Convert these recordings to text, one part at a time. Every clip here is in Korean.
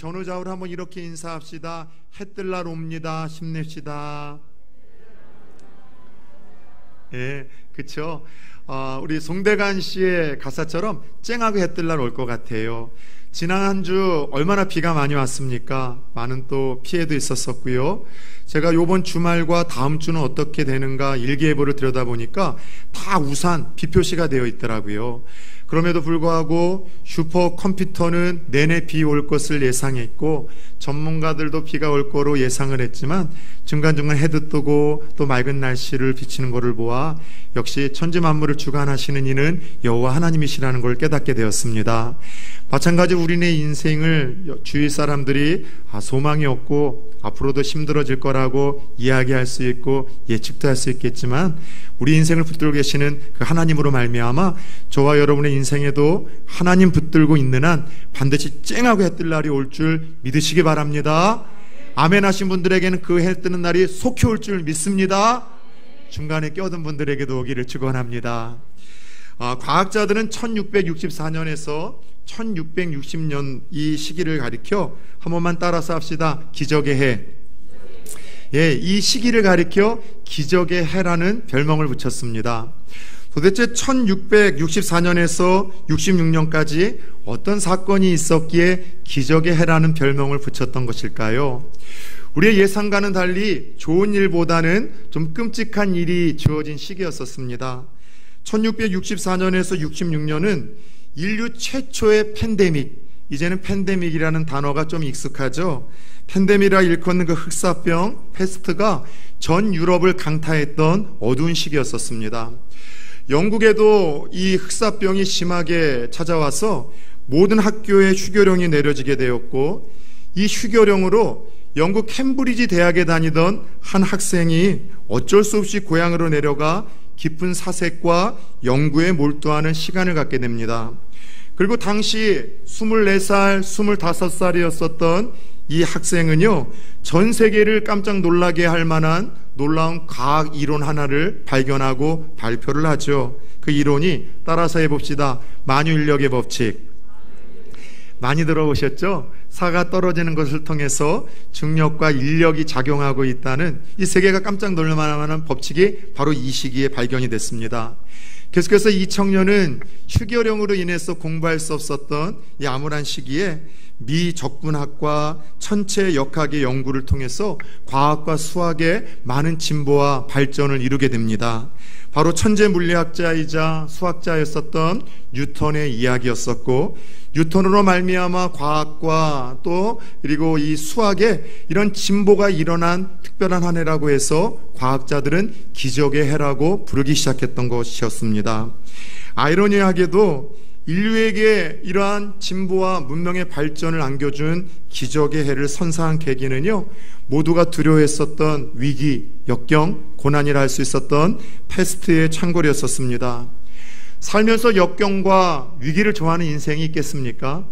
전후좌우로 한번 이렇게 인사합시다. 해 뜰 날 옵니다. 힘냅시다. 예, 그쵸? 우리 송대관 씨의 가사처럼 쨍하게 해 뜰 날 올 것 같아요. 지난 한 주 얼마나 비가 많이 왔습니까? 많은 또 피해도 있었었고요. 제가 요번 주말과 다음 주는 어떻게 되는가 일기예보를 들여다보니까 다 우산, 비 표시가 되어 있더라고요. 그럼에도 불구하고 슈퍼컴퓨터는 내내 비 올 것을 예상했고 전문가들도 비가 올 거로 예상을 했지만 중간중간 해도 뜨고 또 맑은 날씨를 비치는 것을 보아 역시 천지만물을 주관하시는 이는 여호와 하나님이시라는 걸 깨닫게 되었습니다. 마찬가지로 우리네 인생을 주위 사람들이 소망이 없고 앞으로도 힘들어질 거라고 이야기할 수 있고 예측도 할 수 있겠지만 우리 인생을 붙들고 계시는 그 하나님으로 말미암아 저와 여러분의 인생에도 하나님 붙들고 있는 한 반드시 쨍하고 해 뜰 날이 올 줄 믿으시기 바랍니다. 아멘 하신 분들에게는 그 해 뜨는 날이 속히 올 줄 믿습니다. 중간에 껴든 분들에게도 오기를 축원합니다. 과학자들은 1664년에서 1660년 이 시기를 가리켜 한 번만 따라서 합시다. 기적의 해. 예, 이 시기를 가리켜 기적의 해라는 별명을 붙였습니다. 도대체 1664년에서 66년까지 어떤 사건이 있었기에 기적의 해라는 별명을 붙였던 것일까요? 우리의 예상과는 달리 좋은 일보다는 좀 끔찍한 일이 주어진 시기였었습니다. 1664년에서 66년은 인류 최초의 팬데믹, 이제는 팬데믹이라는 단어가 좀 익숙하죠. 팬데믹이라 일컫는 그 흑사병, 패스트가 전 유럽을 강타했던 어두운 시기였었습니다. 영국에도 이 흑사병이 심하게 찾아와서 모든 학교에 휴교령이 내려지게 되었고 이 휴교령으로 영국 캠브리지 대학에 다니던 한 학생이 어쩔 수 없이 고향으로 내려가 깊은 사색과 연구에 몰두하는 시간을 갖게 됩니다. 그리고 당시 24살, 25살이었었던 이 학생은요, 전 세계를 깜짝 놀라게 할 만한 놀라운 과학 이론 하나를 발견하고 발표를 하죠. 그 이론이 따라서 해봅시다. 만유인력의 법칙. 많이 들어보셨죠? 사가 떨어지는 것을 통해서 중력과 인력이 작용하고 있다는 이 세계가 깜짝 놀랄 만한 법칙이 바로 이 시기에 발견이 됐습니다. 계속해서 이 청년은 휴교령으로 인해서 공부할 수 없었던 이 암울한 시기에 미 적분학과 천체 역학의 연구를 통해서 과학과 수학의 많은 진보와 발전을 이루게 됩니다. 바로 천재 물리학자이자 수학자였었던 뉴턴의 이야기였었고, 뉴턴으로 말미암아 과학과 또 그리고 이 수학에 이런 진보가 일어난 특별한 한 해라고 해서 과학자들은 기적의 해라고 부르기 시작했던 것이었습니다. 아이러니하게도 인류에게 이러한 진보와 문명의 발전을 안겨준 기적의 해를 선사한 계기는요, 모두가 두려워했었던 위기, 역경, 고난이라 할 수 있었던 패스트의 창궐이었었습니다. 살면서 역경과 위기를 좋아하는 인생이 있겠습니까?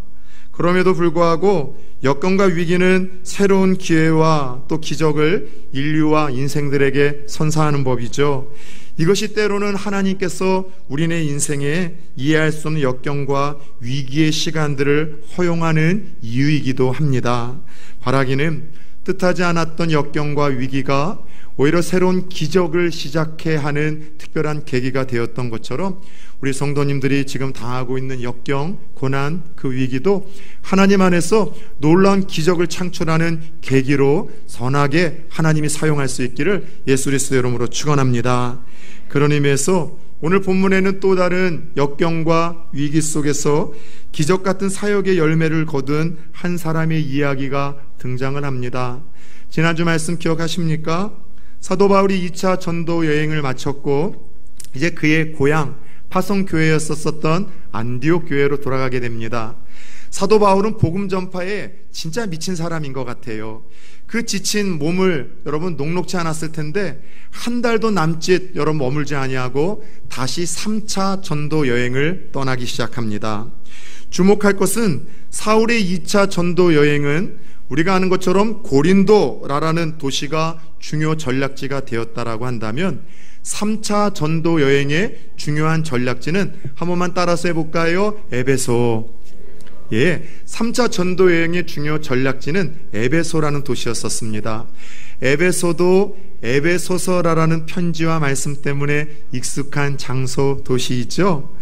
그럼에도 불구하고 역경과 위기는 새로운 기회와 또 기적을 인류와 인생들에게 선사하는 법이죠. 이것이 때로는 하나님께서 우리네 인생에 이해할 수 없는 역경과 위기의 시간들을 허용하는 이유이기도 합니다. 바라기는 뜻하지 않았던 역경과 위기가 오히려 새로운 기적을 시작해 하는 특별한 계기가 되었던 것처럼 우리 성도님들이 지금 당하고 있는 역경, 고난, 그 위기도 하나님 안에서 놀라운 기적을 창출하는 계기로 선하게 하나님이 사용할 수 있기를 예수 그리스도의 이름으로 축원합니다. 그런 의미에서 오늘 본문에는 또 다른 역경과 위기 속에서 기적 같은 사역의 열매를 거둔 한 사람의 이야기가 등장을 합니다. 지난주 말씀 기억하십니까? 사도 바울이 2차 전도 여행을 마쳤고 이제 그의 고향 파송교회였었던 안디옥 교회로 돌아가게 됩니다. 사도 바울은 복음 전파에 진짜 미친 사람인 것 같아요. 그 지친 몸을 여러분 녹록지 않았을 텐데 한 달도 남짓 여러분 머물지 아니하고 다시 3차 전도 여행을 떠나기 시작합니다. 주목할 것은 사울의 2차 전도 여행은 우리가 아는 것처럼 고린도라는 도시가 중요 전략지가 되었다라고 한다면 3차 전도 여행의 중요한 전략지는 한 번만 따라서 해볼까요? 에베소. 예, 3차 전도 여행의 중요 전략지는 에베소라는 도시였었습니다. 에베소도 에베소서라는 편지와 말씀 때문에 익숙한 장소 도시이죠.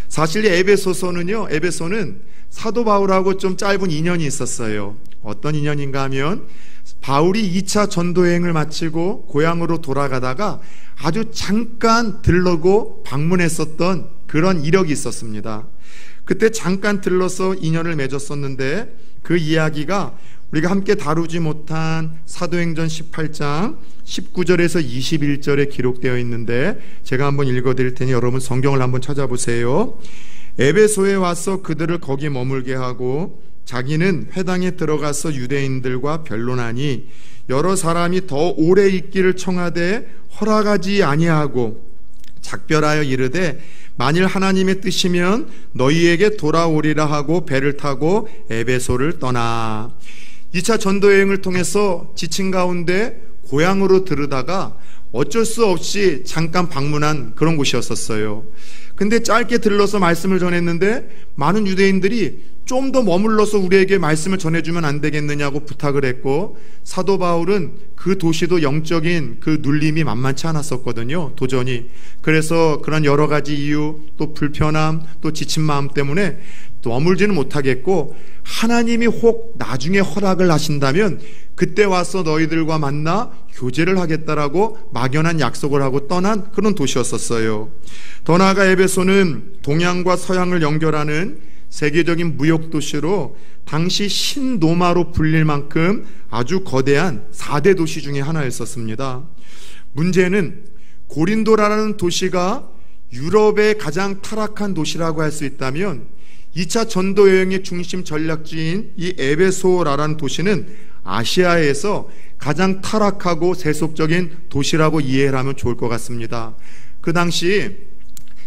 사실 에베소는 사도 바울하고 좀 짧은 인연이 있었어요. 어떤 인연인가 하면 바울이 2차 전도 여행을 마치고 고향으로 돌아가다가 아주 잠깐 들르고 방문했었던 그런 이력이 있었습니다. 그때 잠깐 들러서 인연을 맺었었는데 그 이야기가 우리가 함께 다루지 못한 사도행전 18장 19절에서 21절에 기록되어 있는데 제가 한번 읽어드릴 테니 여러분 성경을 한번 찾아보세요. 에베소에 와서 그들을 거기 머물게 하고 자기는 회당에 들어가서 유대인들과 변론하니 여러 사람이 더 오래 있기를 청하되 허락하지 아니하고 작별하여 이르되 만일 하나님의 뜻이면 너희에게 돌아오리라 하고 배를 타고 에베소를 떠나 2차 전도 여행을 통해서 지친 가운데 고향으로 들으다가 어쩔 수 없이 잠깐 방문한 그런 곳이었었어요. 근데 짧게 들러서 말씀을 전했는데 많은 유대인들이 좀 더 머물러서 우리에게 말씀을 전해주면 안 되겠느냐고 부탁을 했고 사도 바울은 그 도시도 영적인 그 눌림이 만만치 않았었거든요. 도전이. 그래서 그런 여러 가지 이유 또 불편함 또 지친 마음 때문에 머물지는 못하겠고 하나님이 혹 나중에 허락을 하신다면 그때 와서 너희들과 만나 교제를 하겠다라고 막연한 약속을 하고 떠난 그런 도시였었어요. 더 나아가 에베소는 동양과 서양을 연결하는 세계적인 무역 도시로 당시 신로마로 불릴 만큼 아주 거대한 4대 도시 중에 하나였었습니다. 문제는 고린도라는 도시가 유럽의 가장 타락한 도시라고 할 수 있다면 2차 전도 여행의 중심 전략지인 이 에베소라는 도시는 아시아에서 가장 타락하고 세속적인 도시라고 이해를 하면 좋을 것 같습니다. 그 당시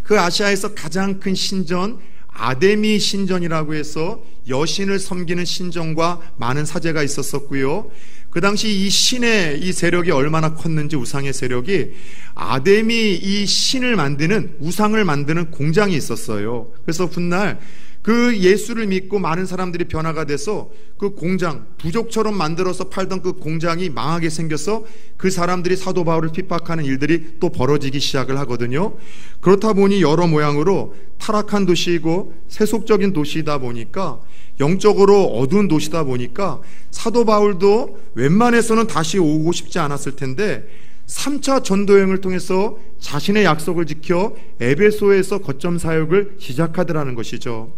그 아시아에서 가장 큰 신전 아데미 신전이라고 해서 여신을 섬기는 신전과 많은 사제가 있었었고요. 그 당시 이 신의 이 세력이 얼마나 컸는지 우상의 세력이 아데미 이 신을 만드는 우상을 만드는 공장이 있었어요. 그래서 훗날 그 예수를 믿고 많은 사람들이 변화가 돼서 그 공장 부족처럼 만들어서 팔던 그 공장이 망하게 생겨서 그 사람들이 사도 바울을 핍박하는 일들이 또 벌어지기 시작을 하거든요. 그렇다 보니 여러 모양으로 타락한 도시이고 세속적인 도시이다 보니까 영적으로 어두운 도시다 보니까 사도 바울도 웬만해서는 다시 오고 싶지 않았을 텐데 3차 전도여행을 통해서 자신의 약속을 지켜 에베소에서 거점 사역을 시작하더라는 것이죠.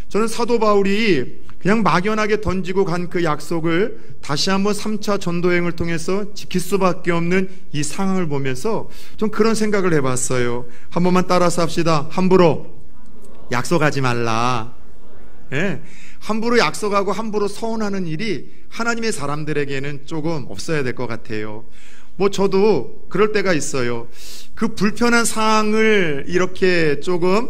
저는 사도 바울이 그냥 막연하게 던지고 간 그 약속을 다시 한번 3차 전도여행을 통해서 지킬 수밖에 없는 이 상황을 보면서 좀 그런 생각을 해봤어요. 한 번만 따라서 합시다. 함부로 약속하지 말라. 예, 함부로 약속하고 함부로 서운하는 일이 하나님의 사람들에게는 조금 없어야 될 것 같아요. 저도 그럴 때가 있어요. 그 불편한 상황을 이렇게 조금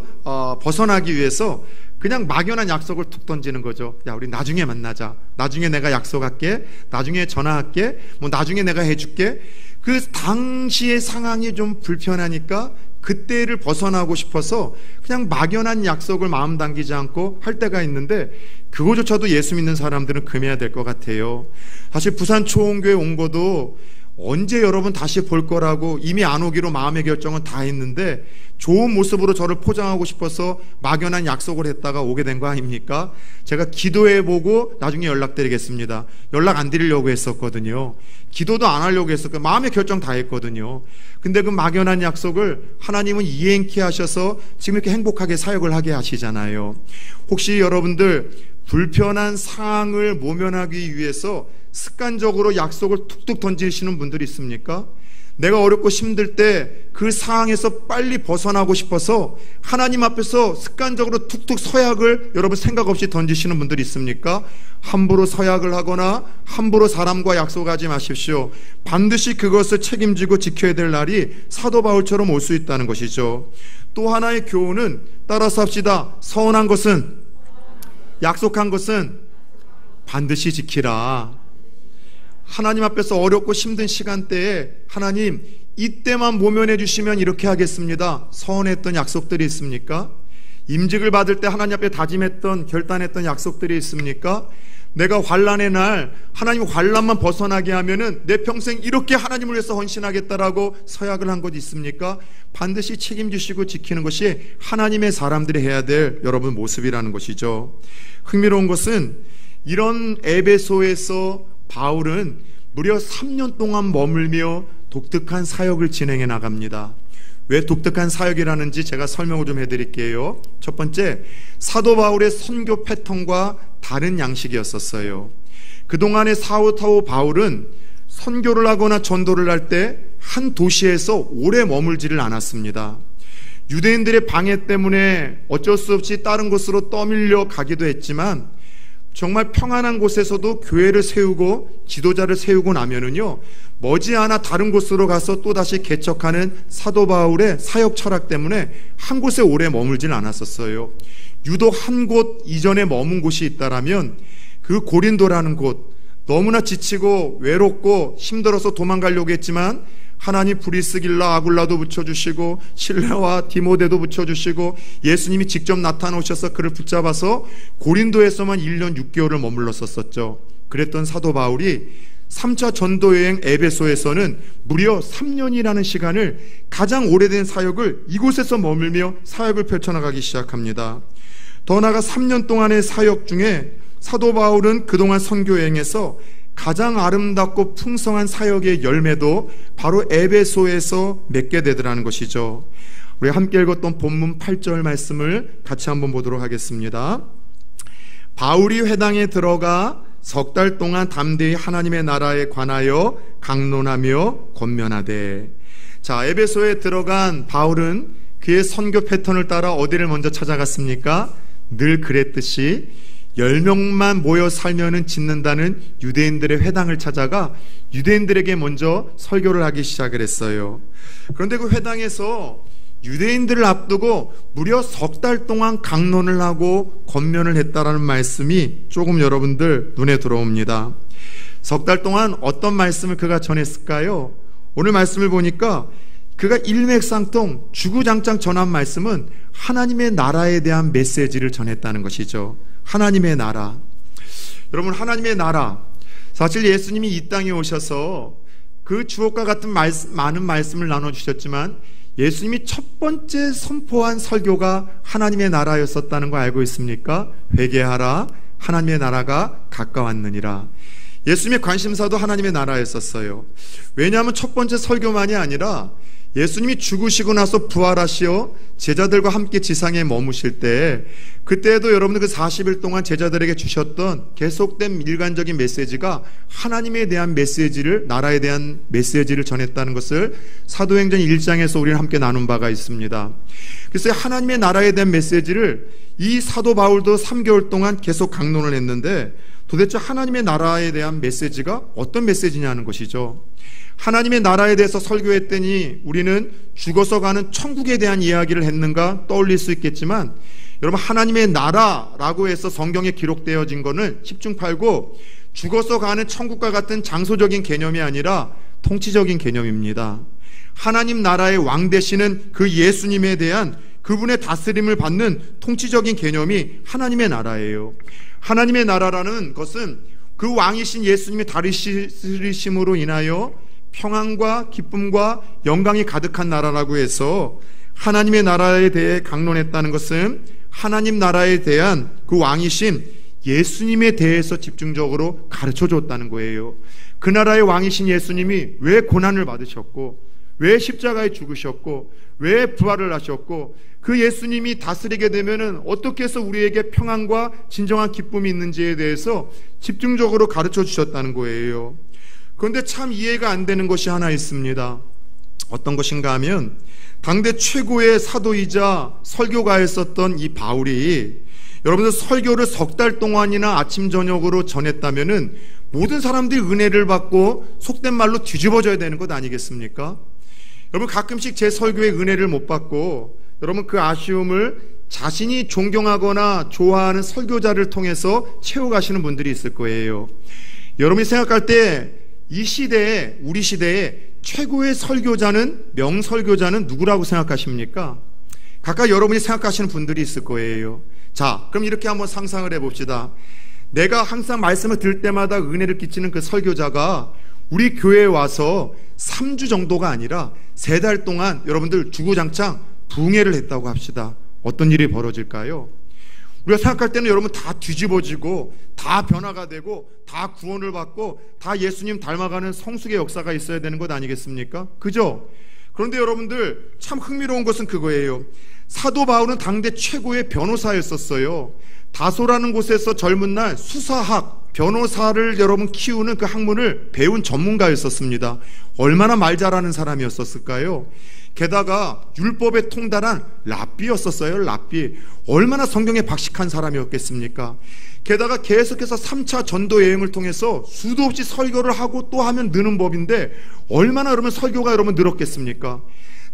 벗어나기 위해서 그냥 막연한 약속을 툭 던지는 거죠. 야, 우리 나중에 만나자. 나중에 내가 약속할게. 나중에 전화할게. 나중에 내가 해줄게. 그 당시의 상황이 좀 불편하니까 그때를 벗어나고 싶어서 그냥 막연한 약속을 마음 당기지 않고 할 때가 있는데 그거조차도 예수 믿는 사람들은 금해야 될 것 같아요. 사실 부산 초원교회 온 거도 언제 여러분 다시 볼 거라고 이미 안 오기로 마음의 결정은 다 했는데 좋은 모습으로 저를 포장하고 싶어서 막연한 약속을 했다가 오게 된 거 아닙니까? 제가 기도해보고 나중에 연락드리겠습니다. 연락 안 드리려고 했었거든요. 기도도 안 하려고 했었고 마음의 결정 다 했거든요. 근데 그 막연한 약속을 하나님은 이행케 하셔서 지금 이렇게 행복하게 사역을 하게 하시잖아요. 혹시 여러분들 불편한 상황을 모면하기 위해서 습관적으로 약속을 툭툭 던지시는 분들이 있습니까? 내가 어렵고 힘들 때 그 상황에서 빨리 벗어나고 싶어서 하나님 앞에서 습관적으로 툭툭 서약을 여러분 생각 없이 던지시는 분들이 있습니까? 함부로 서약을 하거나 함부로 사람과 약속하지 마십시오. 반드시 그것을 책임지고 지켜야 될 날이 사도 바울처럼 올 수 있다는 것이죠. 또 하나의 교훈은 따라서 합시다. 서운한 것은, 약속한 것은 반드시 지키라. 하나님 앞에서 어렵고 힘든 시간대에 하나님 이때만 모면해 주시면 이렇게 하겠습니다. 서운했던 약속들이 있습니까? 임직을 받을 때 하나님 앞에 다짐했던, 결단했던 약속들이 있습니까? 내가 환난의 날 하나님 환난만 벗어나게 하면은 내 평생 이렇게 하나님을 위해서 헌신하겠다라고 서약을 한 것 있습니까? 반드시 책임지시고 지키는 것이 하나님의 사람들이 해야 될 여러분 모습이라는 것이죠. 흥미로운 것은 이런 에베소에서 바울은 무려 3년 동안 머물며 독특한 사역을 진행해 나갑니다. 왜 독특한 사역이라는지 제가 설명을 좀 해드릴게요. 첫 번째, 사도 바울의 선교 패턴과 다른 양식이었었어요. 그동안의 사도 바울은 선교를 하거나 전도를 할 때 한 도시에서 오래 머물지를 않았습니다. 유대인들의 방해 때문에 어쩔 수 없이 다른 곳으로 떠밀려 가기도 했지만 정말 평안한 곳에서도 교회를 세우고 지도자를 세우고 나면은요, 머지않아 다른 곳으로 가서 또다시 개척하는 사도 바울의 사역 철학 때문에 한 곳에 오래 머물진 않았었어요. 유독 한 곳 이전에 머문 곳이 있다라면 그 고린도라는 곳, 너무나 지치고 외롭고 힘들어서 도망가려고 했지만 하나님 브리스길라 아굴라도 붙여주시고 실레와 디모데도 붙여주시고 예수님이 직접 나타나셔서 그를 붙잡아서 고린도에서만 1년 6개월을 머물렀었죠. 그랬던 사도 바울이 3차 전도여행 에베소에서는 무려 3년이라는 시간을, 가장 오래된 사역을 이곳에서 머물며 사역을 펼쳐나가기 시작합니다. 더 나아가 3년 동안의 사역 중에 사도 바울은 그동안 선교여행에서 가장 아름답고 풍성한 사역의 열매도 바로 에베소에서 맺게 되더라는 것이죠. 우리 함께 읽었던 본문 8절 말씀을 같이 한번 보도록 하겠습니다. 바울이 회당에 들어가 석 달 동안 담대히 하나님의 나라에 관하여 강론하며 권면하되. 자, 에베소에 들어간 바울은 그의 선교 패턴을 따라 어디를 먼저 찾아갔습니까? 늘 그랬듯이 10명만 모여 살면은 짓는다는 유대인들의 회당을 찾아가 유대인들에게 먼저 설교를 하기 시작을 했어요. 그런데 그 회당에서 유대인들을 앞두고 무려 석 달 동안 강론을 하고 권면을 했다라는 말씀이 조금 여러분들 눈에 들어옵니다. 석 달 동안 어떤 말씀을 그가 전했을까요? 오늘 말씀을 보니까 그가 일맥상통 주구장창 전한 말씀은 하나님의 나라에 대한 메시지를 전했다는 것이죠. 하나님의 나라. 여러분, 하나님의 나라, 사실 예수님이 이 땅에 오셔서 그 주옥과 같은 많은 말씀을 나눠주셨지만 예수님이 첫 번째 선포한 설교가 하나님의 나라였었다는 거 알고 있습니까? 회개하라, 하나님의 나라가 가까웠느니라. 예수님의 관심사도 하나님의 나라였었어요. 왜냐하면 첫 번째 설교만이 아니라 예수님이 죽으시고 나서 부활하시어 제자들과 함께 지상에 머무실 때, 그때에도 여러분들 그 40일 동안 제자들에게 주셨던 계속된 일관적인 메시지가 하나님에 대한 메시지를, 나라에 대한 메시지를 전했다는 것을 사도행전 1장에서 우리는 함께 나눈 바가 있습니다. 그래서 하나님의 나라에 대한 메시지를 이 사도 바울도 3개월 동안 계속 강론을 했는데, 도대체 하나님의 나라에 대한 메시지가 어떤 메시지냐는 것이죠. 하나님의 나라에 대해서 설교했더니 우리는 죽어서 가는 천국에 대한 이야기를 했는가 떠올릴 수 있겠지만, 여러분, 하나님의 나라라고 해서 성경에 기록되어진 거는 10중 8구 죽어서 가는 천국과 같은 장소적인 개념이 아니라 통치적인 개념입니다. 하나님 나라의 왕 되시는 그 예수님에 대한 그분의 다스림을 받는 통치적인 개념이 하나님의 나라예요. 하나님의 나라라는 것은 그 왕이신 예수님의 다스리심으로 인하여 평안과 기쁨과 영광이 가득한 나라라고 해서 하나님의 나라에 대해 강론했다는 것은 하나님 나라에 대한 그 왕이신 예수님에 대해서 집중적으로 가르쳐 줬다는 거예요. 그 나라의 왕이신 예수님이 왜 고난을 받으셨고, 왜 십자가에 죽으셨고, 왜 부활을 하셨고, 그 예수님이 다스리게 되면은 어떻게 해서 우리에게 평안과 진정한 기쁨이 있는지에 대해서 집중적으로 가르쳐 주셨다는 거예요. 그런데 참 이해가 안 되는 것이 하나 있습니다. 어떤 것인가 하면, 당대 최고의 사도이자 설교가였었던 이 바울이 여러분들 설교를 석 달 동안이나 아침 저녁으로 전했다면은 모든 사람들이 은혜를 받고 속된 말로 뒤집어져야 되는 것 아니겠습니까? 여러분, 가끔씩 제 설교에 은혜를 못 받고 여러분 그 아쉬움을 자신이 존경하거나 좋아하는 설교자를 통해서 채워가시는 분들이 있을 거예요. 여러분이 생각할 때 이 시대에, 우리 시대에 최고의 설교자는, 명설교자는 누구라고 생각하십니까? 각각 여러분이 생각하시는 분들이 있을 거예요. 자, 그럼 이렇게 한번 상상을 해봅시다. 내가 항상 말씀을 들을 때마다 은혜를 끼치는 그 설교자가 우리 교회에 와서 3주 정도가 아니라 3달 동안 여러분들 주구장창 붕해를 했다고 합시다. 어떤 일이 벌어질까요? 우리가 생각할 때는 여러분 다 뒤집어지고 다 변화가 되고 다 구원을 받고 다 예수님 닮아가는 성숙의 역사가 있어야 되는 것 아니겠습니까? 그죠? 그런데 여러분들 참 흥미로운 것은 그거예요. 사도 바울은 당대 최고의 변호사였었어요. 다소라는 곳에서 젊은 날 수사학, 변호사를 여러분 키우는 그 학문을 배운 전문가였었습니다. 얼마나 말 잘하는 사람이었었을까요? 게다가 율법에 통달한 랍비였었어요. 랍비. 얼마나 성경에 박식한 사람이었겠습니까? 게다가 계속해서 3차 전도 여행을 통해서 수도 없이 설교를 하고 또 하면 느는 법인데 얼마나 여러분 설교가 여러분 늘었겠습니까?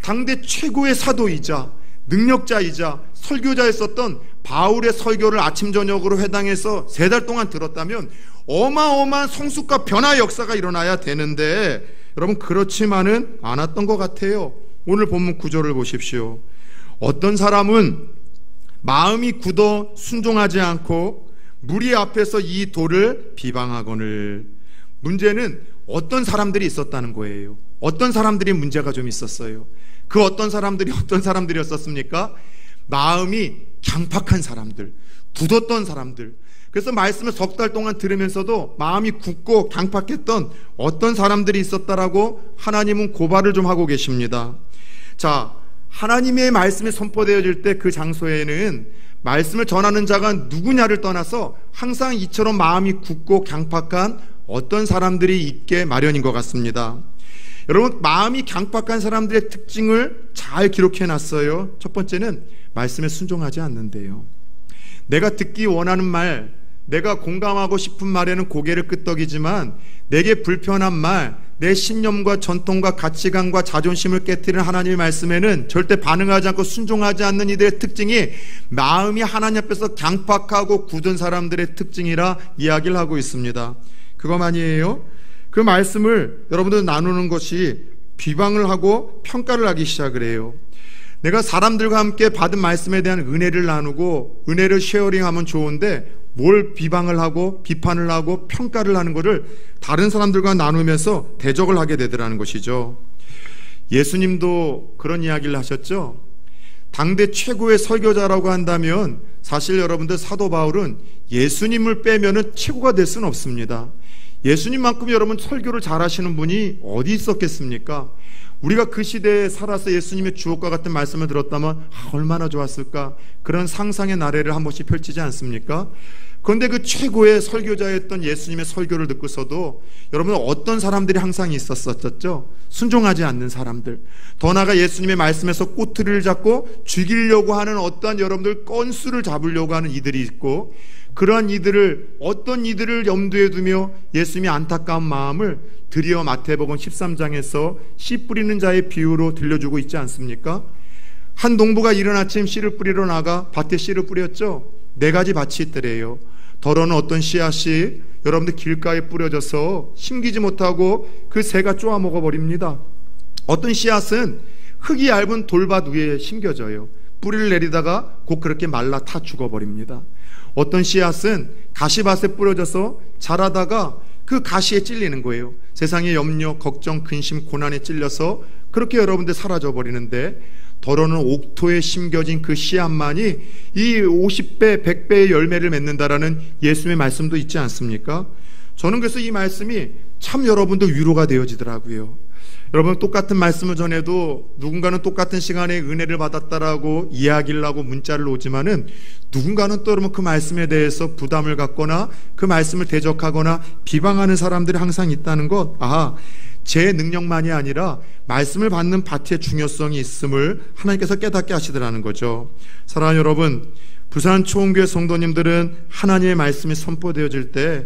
당대 최고의 사도이자 능력자이자 설교자였었던 바울의 설교를 아침 저녁으로 회당에서 3달 동안 들었다면 어마어마한 성숙과 변화의 역사가 일어나야 되는데 여러분 그렇지만은 않았던 것 같아요. 오늘 본문 9절을 보십시오. 어떤 사람은 마음이 굳어 순종하지 않고 무리 앞에서 이 도를 비방하거늘. 문제는 어떤 사람들이 있었다는 거예요. 어떤 사람들이 문제가 좀 있었어요. 그 어떤 사람들이 어떤 사람들이었었습니까? 마음이 강팍한 사람들, 굳었던 사람들. 그래서 말씀을 3달 동안 들으면서도 마음이 굳고 강팍했던 어떤 사람들이 있었다라고 하나님은 고발을 좀 하고 계십니다. 자, 하나님의 말씀이 선포되어질 때 그 장소에는 말씀을 전하는 자가 누구냐를 떠나서 항상 이처럼 마음이 굳고 강팍한 어떤 사람들이 있게 마련인 것 같습니다. 여러분, 마음이 강팍한 사람들의 특징을 잘 기록해 놨어요. 첫 번째는 말씀에 순종하지 않는데요. 내가 듣기 원하는 말, 내가 공감하고 싶은 말에는 고개를 끄덕이지만 내게 불편한 말, 내 신념과 전통과 가치관과 자존심을 깨트리는 하나님의 말씀에는 절대 반응하지 않고 순종하지 않는 이들의 특징이 마음이 하나님 앞에서 강팍하고 굳은 사람들의 특징이라 이야기를 하고 있습니다. 그것만이에요. 그 말씀을 여러분들 나누는 것이 비방을 하고 평가를 하기 시작을 해요. 내가 사람들과 함께 받은 말씀에 대한 은혜를 나누고 은혜를 쉐어링하면 좋은데 뭘 비방을 하고 비판을 하고 평가를 하는 것을 다른 사람들과 나누면서 대적을 하게 되더라는 것이죠. 예수님도 그런 이야기를 하셨죠. 당대 최고의 설교자라고 한다면 사실 여러분들 사도 바울은 예수님을 빼면은 최고가 될 수는 없습니다. 예수님만큼 여러분 설교를 잘하시는 분이 어디 있었겠습니까? 우리가 그 시대에 살아서 예수님의 주옥과 같은 말씀을 들었다면 얼마나 좋았을까? 그런 상상의 나래를 한 번씩 펼치지 않습니까? 그런데 그 최고의 설교자였던 예수님의 설교를 듣고서도 여러분 어떤 사람들이 항상 있었었죠? 순종하지 않는 사람들, 더 나아가 예수님의 말씀에서 꼬투리를 잡고 죽이려고 하는 어떠한 여러분들 건수를 잡으려고 하는 이들이 있고, 그러한 이들을 어떤 이들을 염두에 두며 예수님이 안타까운 마음을 드리어 마태복음 13장에서 씨 뿌리는 자의 비유로 들려주고 있지 않습니까? 한 농부가 이른 아침 씨를 뿌리러 나가 밭에 씨를 뿌렸죠. 4가지 밭이 있더래요. 더러는 어떤 씨앗이 여러분들 길가에 뿌려져서 심기지 못하고 그 새가 쪼아 먹어버립니다. 어떤 씨앗은 흙이 얇은 돌밭 위에 심겨져요. 뿌리를 내리다가 곧 그렇게 말라 타 죽어버립니다. 어떤 씨앗은 가시밭에 뿌려져서 자라다가 그 가시에 찔리는 거예요. 세상의 염려, 걱정, 근심, 고난에 찔려서 그렇게 여러분들 사라져 버리는데, 더러는 옥토에 심겨진 그 씨앗만이 이 50배, 100배의 열매를 맺는다라는 예수님의 말씀도 있지 않습니까? 저는 그래서 이 말씀이 참 여러분들 위로가 되어지더라고요. 여러분, 똑같은 말씀을 전해도 누군가는 똑같은 시간에 은혜를 받았다라고 이야기를 하고 문자를 오지만은 누군가는 또 여러분 그 말씀에 대해서 부담을 갖거나 그 말씀을 대적하거나 비방하는 사람들이 항상 있다는 것, 제 능력만이 아니라 말씀을 받는 밭의 중요성이 있음을 하나님께서 깨닫게 하시더라는 거죠. 사랑하는 여러분, 부산 초원교회 성도님들은 하나님의 말씀이 선포되어질 때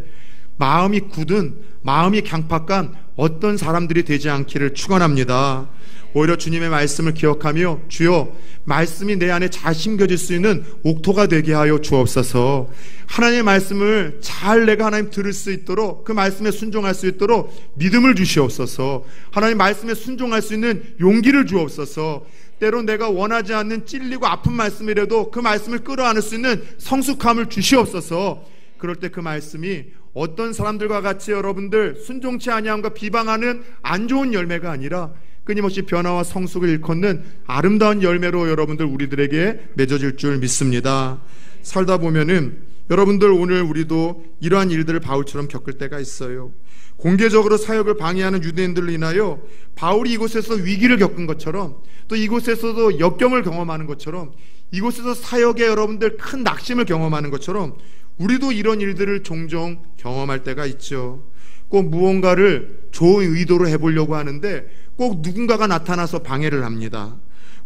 마음이 굳은, 마음이 강팍한 어떤 사람들이 되지 않기를 축원합니다. 오히려 주님의 말씀을 기억하며 주여, 말씀이 내 안에 잘 심겨질 수 있는 옥토가 되게 하여 주옵소서. 하나님의 말씀을 잘 내가 하나님 들을 수 있도록, 그 말씀에 순종할 수 있도록 믿음을 주시옵소서. 하나님 말씀에 순종할 수 있는 용기를 주옵소서. 때로 내가 원하지 않는 찔리고 아픈 말씀이라도 그 말씀을 끌어안을 수 있는 성숙함을 주시옵소서. 그럴 때 그 말씀이 어떤 사람들과 같이 여러분들 순종치 아니함과 비방하는 안 좋은 열매가 아니라 끊임없이 변화와 성숙을 일컫는 아름다운 열매로 여러분들 우리들에게 맺어질 줄 믿습니다. 살다 보면은 여러분들 오늘 우리도 이러한 일들을 바울처럼 겪을 때가 있어요. 공개적으로 사역을 방해하는 유대인들로 인하여 바울이 이곳에서 위기를 겪은 것처럼 또 이곳에서도 역경을 경험하는 것처럼 이곳에서 사역에 여러분들 큰 낙심을 경험하는 것처럼 우리도 이런 일들을 종종 경험할 때가 있죠. 꼭 무언가를 좋은 의도로 해보려고 하는데 꼭 누군가가 나타나서 방해를 합니다.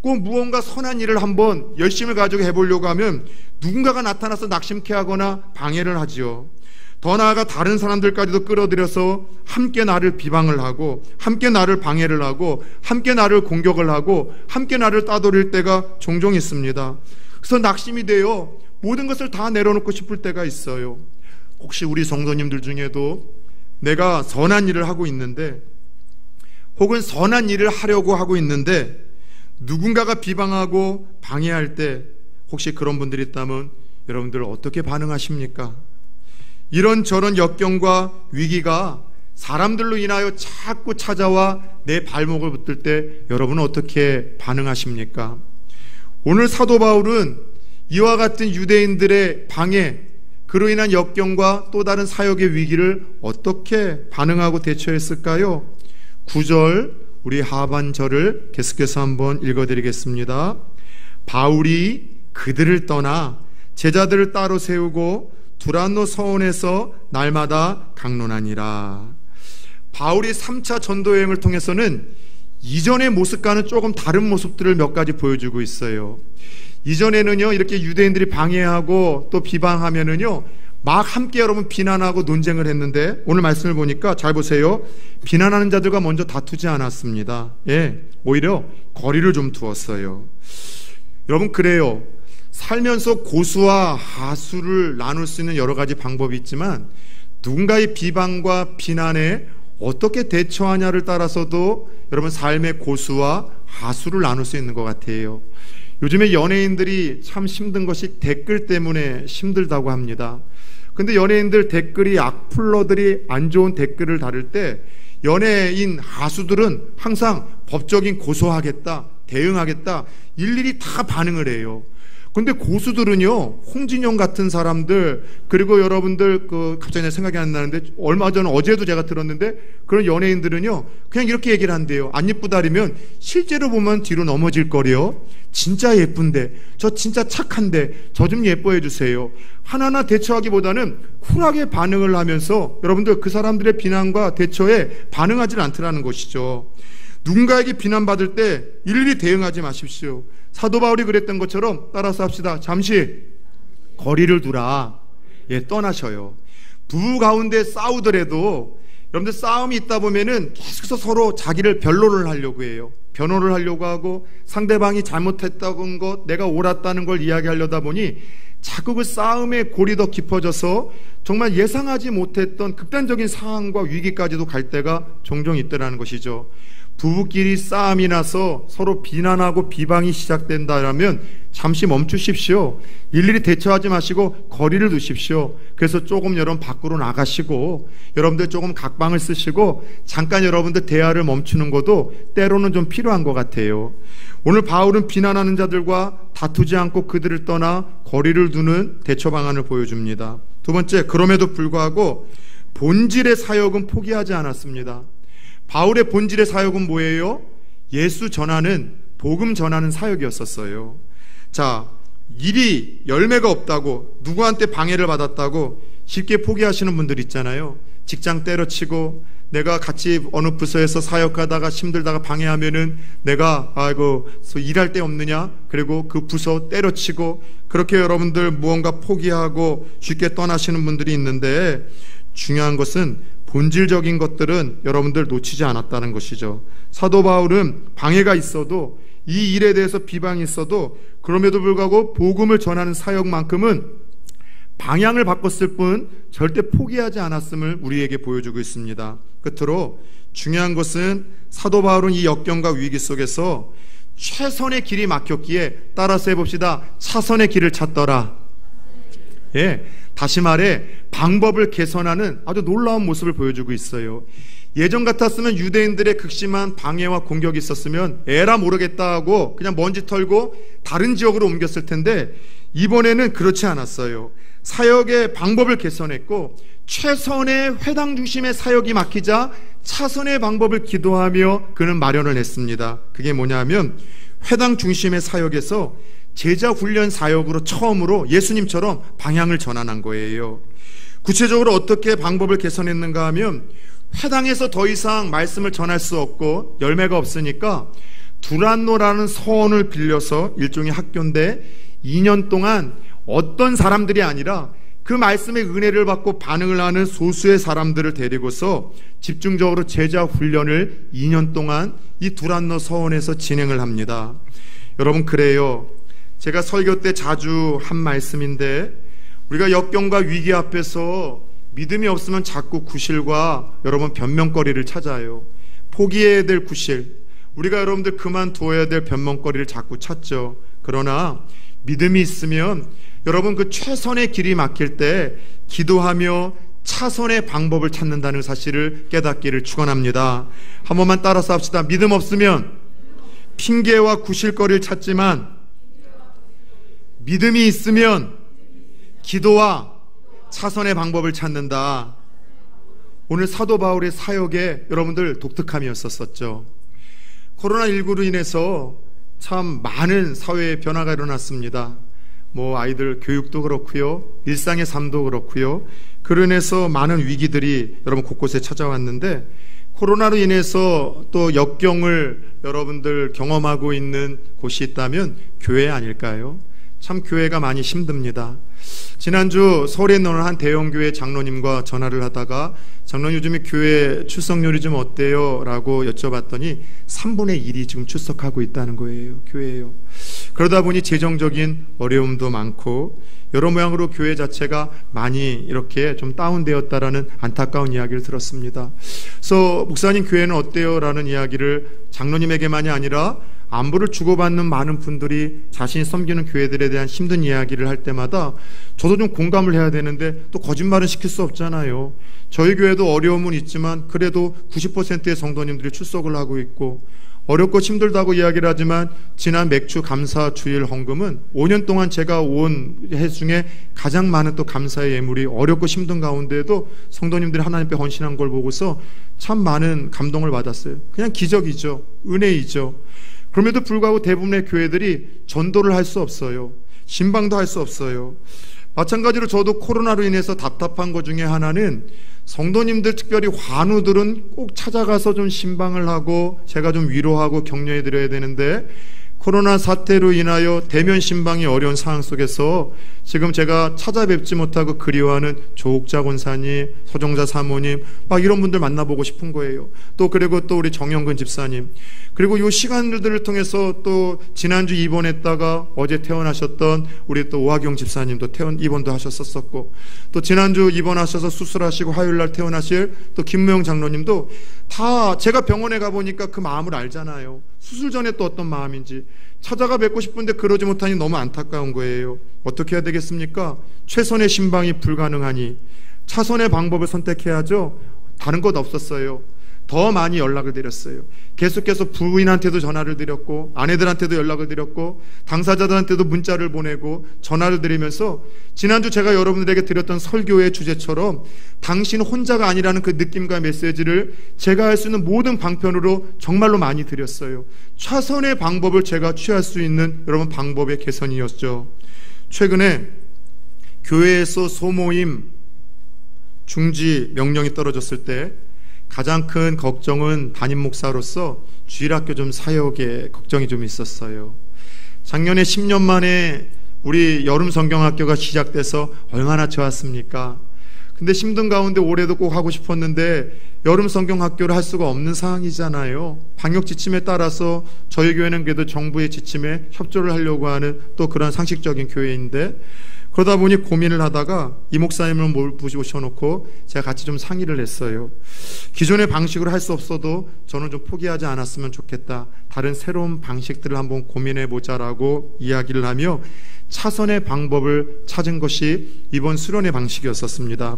꼭 무언가 선한 일을 한번 열심을 가지고 해보려고 하면 누군가가 나타나서 낙심케 하거나 방해를 하지요. 더 나아가 다른 사람들까지도 끌어들여서 함께 나를 비방을 하고 함께 나를 방해를 하고 함께 나를 공격을 하고 함께 나를 따돌릴 때가 종종 있습니다. 그래서 낙심이 되어 모든 것을 다 내려놓고 싶을 때가 있어요. 혹시 우리 성도님들 중에도 내가 선한 일을 하고 있는데 혹은 선한 일을 하려고 하고 있는데 누군가가 비방하고 방해할 때 혹시 그런 분들이 있다면 여러분들 어떻게 반응하십니까? 이런저런 역경과 위기가 사람들로 인하여 자꾸 찾아와 내 발목을 붙들 때 여러분은 어떻게 반응하십니까? 오늘 사도 바울은 이와 같은 유대인들의 방해, 그로 인한 역경과 또 다른 사역의 위기를 어떻게 반응하고 대처했을까요? 9절 우리 하반절을 계속해서 한번 읽어드리겠습니다. 바울이 그들을 떠나 제자들을 따로 세우고 두란노 서원에서 날마다 강론하니라. 바울이 3차 전도 여행을 통해서는 이전의 모습과는 조금 다른 모습들을 몇 가지 보여주고 있어요. 이전에는요 이렇게 유대인들이 방해하고 또 비방하면은요 막 함께 여러분 비난하고 논쟁을 했는데 오늘 말씀을 보니까 잘 보세요. 비난하는 자들과 먼저 다투지 않았습니다. 오히려 거리를 좀 두었어요. 여러분 그래요. 살면서 고수와 하수를 나눌 수 있는 여러 가지 방법이 있지만 누군가의 비방과 비난에 어떻게 대처하냐를 따라서도 여러분 삶의 고수와 하수를 나눌 수 있는 것 같아요. 요즘에 연예인들이 참 힘든 것이 댓글 때문에 힘들다고 합니다. 근데 연예인들 댓글이 악플러들이 안 좋은 댓글을 다룰 때 연예인 하수들은 항상 법적인 고소하겠다, 대응하겠다 일일이 다 반응을 해요. 근데 고수들은요 홍진영 같은 사람들 그리고 여러분들 갑자기 생각이 안 나는데 얼마 전 어제도 제가 들었는데 그런 연예인들은요 그냥 이렇게 얘기를 한대요. 안 예쁘다리면 실제로 보면 뒤로 넘어질 거래요. 진짜 예쁜데 저 진짜 착한데 저 좀 예뻐해 주세요. 하나하나 대처하기보다는 쿨하게 반응을 하면서 여러분들 그 사람들의 비난과 대처에 반응하지 않더라는 것이죠. 누군가에게 비난받을 때 일일이 대응하지 마십시오. 사도 바울이 그랬던 것처럼 따라서 합시다. 잠시 거리를 두라. 떠나셔요. 부부 가운데 싸우더라도 여러분들 싸움이 있다 보면은 계속해서 서로 자기를 변론을 하려고 해요. 변호를 하려고 하고 상대방이 잘못했다는 것, 내가 옳았다는 걸 이야기하려다 보니 자꾸 그 싸움의 골이 더 깊어져서 정말 예상하지 못했던 극단적인 상황과 위기까지도 갈 때가 종종 있더라는 것이죠. 부부끼리 싸움이 나서 서로 비난하고 비방이 시작된다면 잠시 멈추십시오. 일일이 대처하지 마시고 거리를 두십시오. 그래서 조금 여러분 밖으로 나가시고 여러분들 조금 각방을 쓰시고 잠깐 여러분들 대화를 멈추는 것도 때로는 좀 필요한 것 같아요. 오늘 바울은 비난하는 자들과 다투지 않고 그들을 떠나 거리를 두는 대처 방안을 보여줍니다. 두 번째, 그럼에도 불구하고 본질의 사역은 포기하지 않았습니다. 바울의 본질의 사역은 뭐예요? 예수 전하는, 복음 전하는 사역이었었어요. 자, 일이 열매가 없다고, 누구한테 방해를 받았다고 쉽게 포기하시는 분들 있잖아요. 직장 때려치고 내가 같이 어느 부서에서 사역하다가 힘들다가 방해하면은 내가 일할 데 없느냐, 그리고 그 부서 때려치고 그렇게 여러분들 무언가 포기하고 쉽게 떠나시는 분들이 있는데 중요한 것은 본질적인 것들은 여러분들 놓치지 않았다는 것이죠. 사도 바울은 방해가 있어도 이 일에 대해서 비방이 있어도 그럼에도 불구하고 복음을 전하는 사역만큼은 방향을 바꿨을 뿐 절대 포기하지 않았음을 우리에게 보여주고 있습니다. 끝으로 중요한 것은 사도 바울은 이 역경과 위기 속에서 최선의 길이 막혔기에 따라서 해봅시다. 차선의 길을 찾더라. 예, 다시 말해 방법을 개선하는 아주 놀라운 모습을 보여주고 있어요. 예전 같았으면 유대인들의 극심한 방해와 공격이 있었으면 에라 모르겠다 하고 그냥 먼지 털고 다른 지역으로 옮겼을 텐데, 이번에는 그렇지 않았어요. 사역의 방법을 개선했고 최선의 회당 중심의 사역이 막히자 차선의 방법을 기도하며 그는 마련을 했습니다. 그게 뭐냐면 회당 중심의 사역에서 제자 훈련 사역으로 처음으로 예수님처럼 방향을 전환한 거예요. 구체적으로 어떻게 방법을 개선했는가 하면, 회당에서 더 이상 말씀을 전할 수 없고 열매가 없으니까 두란노라는 서원을 빌려서, 일종의 학교인데 2년 동안 어떤 사람들이 아니라 그 말씀의 은혜를 받고 반응을 하는 소수의 사람들을 데리고서 집중적으로 제자 훈련을 2년 동안 이 두란노 서원에서 진행을 합니다. 여러분, 그래요. 제가 설교 때 자주 한 말씀인데, 우리가 역경과 위기 앞에서 믿음이 없으면 자꾸 구실과 여러분 변명거리를 찾아요. 포기해야 될 구실, 우리가 여러분들 그만두어야 될 변명거리를 자꾸 찾죠. 그러나 믿음이 있으면 여러분 그 최선의 길이 막힐 때 기도하며 차선의 방법을 찾는다는 사실을 깨닫기를 축원합니다. 한 번만 따라서 합시다. 믿음 없으면 핑계와 구실거리를 찾지만, 믿음이 있으면 기도와 차선의 방법을 찾는다. 오늘 사도 바울의 사역에 여러분들 독특함이었었죠. 코로나19로 인해서 참 많은 사회의 변화가 일어났습니다. 아이들 교육도 그렇고요, 일상의 삶도 그렇고요. 그로 인해서 많은 위기들이 여러분 곳곳에 찾아왔는데, 코로나로 인해서 또 역경을 여러분들 경험하고 있는 곳이 있다면 교회 아닐까요? 참 교회가 많이 힘듭니다. 지난주 서울에 있는 한 대형교회 장로님과 전화를 하다가, 장로님 요즘에 교회 출석률이 좀 어때요? 라고 여쭤봤더니 3분의 1이 지금 출석하고 있다는 거예요. 교회예요. 그러다 보니 재정적인 어려움도 많고 여러 모양으로 교회 자체가 많이 이렇게 좀 다운되었다라는 안타까운 이야기를 들었습니다. 그래서 목사님 교회는 어때요? 라는 이야기를 장로님에게만이 아니라 안부를 주고받는 많은 분들이 자신이 섬기는 교회들에 대한 힘든 이야기를 할 때마다 저도 좀 공감을 해야 되는데, 또 거짓말은 시킬 수 없잖아요. 저희 교회도 어려움은 있지만 그래도 90%의 성도님들이 출석을 하고 있고, 어렵고 힘들다고 이야기를 하지만 지난 맥주 감사 주일 헌금은 5년 동안 제가 온 해 중에 가장 많은 또 감사의 예물이, 어렵고 힘든 가운데에도 성도님들이 하나님 앞에 헌신한 걸 보고서 참 많은 감동을 받았어요. 그냥 기적이죠. 은혜이죠. 그럼에도 불구하고 대부분의 교회들이 전도를 할 수 없어요. 신방도 할 수 없어요. 마찬가지로 저도 코로나로 인해서 답답한 것 중에 하나는, 성도님들 특별히 환우들은 꼭 찾아가서 좀 신방을 하고 제가 좀 위로하고 격려해 드려야 되는데, 코로나 사태로 인하여 대면 신방이 어려운 상황 속에서 지금 제가 찾아뵙지 못하고 그리워하는 조옥자 권사님, 서정자 사모님, 막 이런 분들 만나보고 싶은 거예요. 또 그리고 또 우리 정영근 집사님, 그리고 이 시간들을 통해서 또 지난주 입원했다가 어제 퇴원하셨던 우리 또 오하경 집사님도 입원도 하셨었고, 또 지난주 입원하셔서 수술하시고 화요일날 퇴원하실 또 김무영 장로님도 다 제가 병원에 가보니까 그 마음을 알잖아요. 수술 전에 또 어떤 마음인지 찾아가 뵙고 싶은데 그러지 못하니 너무 안타까운 거예요. 어떻게 해야 되겠습니까? 최선의 신방이 불가능하니 차선의 방법을 선택해야죠. 다른 것 없었어요. 더 많이 연락을 드렸어요. 계속해서 부인한테도 전화를 드렸고, 아내들한테도 연락을 드렸고, 당사자들한테도 문자를 보내고 전화를 드리면서, 지난주 제가 여러분들에게 드렸던 설교의 주제처럼 당신 혼자가 아니라는 그 느낌과 메시지를 제가 할 수 있는 모든 방편으로 정말로 많이 드렸어요. 최선의 방법을 제가 취할 수 있는 여러분 방법의 개선이었죠. 최근에 교회에서 소모임 중지 명령이 떨어졌을 때 가장 큰 걱정은 담임 목사로서 주일학교 좀 사역에 걱정이 좀 있었어요. 작년에 10년 만에 우리 여름 성경학교가 시작돼서 얼마나 좋았습니까? 근데 힘든 가운데 올해도 꼭 하고 싶었는데 여름 성경학교를 할 수가 없는 상황이잖아요. 방역 지침에 따라서 저희 교회는 그래도 정부의 지침에 협조를 하려고 하는 또 그런 상식적인 교회인데, 그러다 보니 고민을 하다가 이 목사님을 모셔놓고 제가 같이 좀 상의를 했어요. 기존의 방식으로 할 수 없어도 저는 좀 포기하지 않았으면 좋겠다. 다른 새로운 방식들을 한번 고민해보자라고 이야기를 하며 차선의 방법을 찾은 것이 이번 수련의 방식이었었습니다.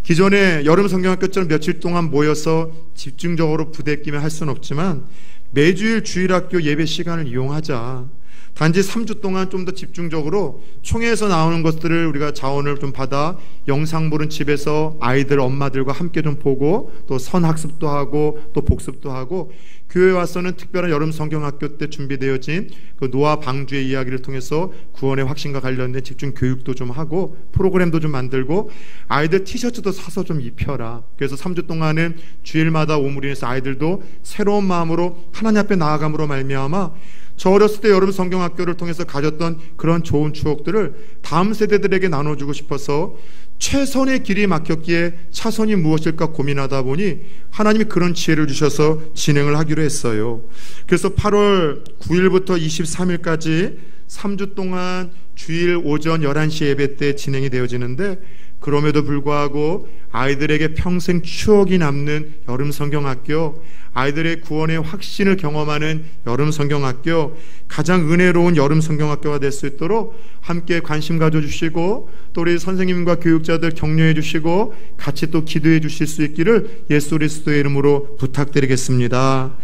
기존에 여름 성경학교처럼 며칠 동안 모여서 집중적으로 부대끼며 할 수는 없지만 매주일 주일학교 예배 시간을 이용하자. 단지 3주 동안 좀 더 집중적으로 총회에서 나오는 것들을 우리가 자원을 좀 받아 영상물은 집에서 아이들 엄마들과 함께 좀 보고 또 선학습도 하고 또 복습도 하고 교회에 와서는 특별한 여름 성경학교 때 준비되어진 그 노아 방주의 이야기를 통해서 구원의 확신과 관련된 집중 교육도 좀 하고 프로그램도 좀 만들고 아이들 티셔츠도 사서 좀 입혀라. 그래서 3주 동안은 주일마다 오므리에서 아이들도 새로운 마음으로 하나님 앞에 나아감으로 말미암아 저 어렸을 때 여름 성경학교를 통해서 가졌던 그런 좋은 추억들을 다음 세대들에게 나눠주고 싶어서 최선의 길이 막혔기에 차선이 무엇일까 고민하다 보니 하나님이 그런 지혜를 주셔서 진행을 하기로 했어요. 그래서 8월 9일부터 23일까지 3주 동안 주일 오전 11시 예배 때 진행이 되어지는데 그럼에도 불구하고 아이들에게 평생 추억이 남는 여름 성경학교, 아이들의 구원의 확신을 경험하는 여름 성경학교, 가장 은혜로운 여름 성경학교가 될 수 있도록 함께 관심 가져주시고 또 우리 선생님과 교육자들 격려해 주시고 같이 또 기도해 주실 수 있기를 예수 그리스도의 이름으로 부탁드리겠습니다.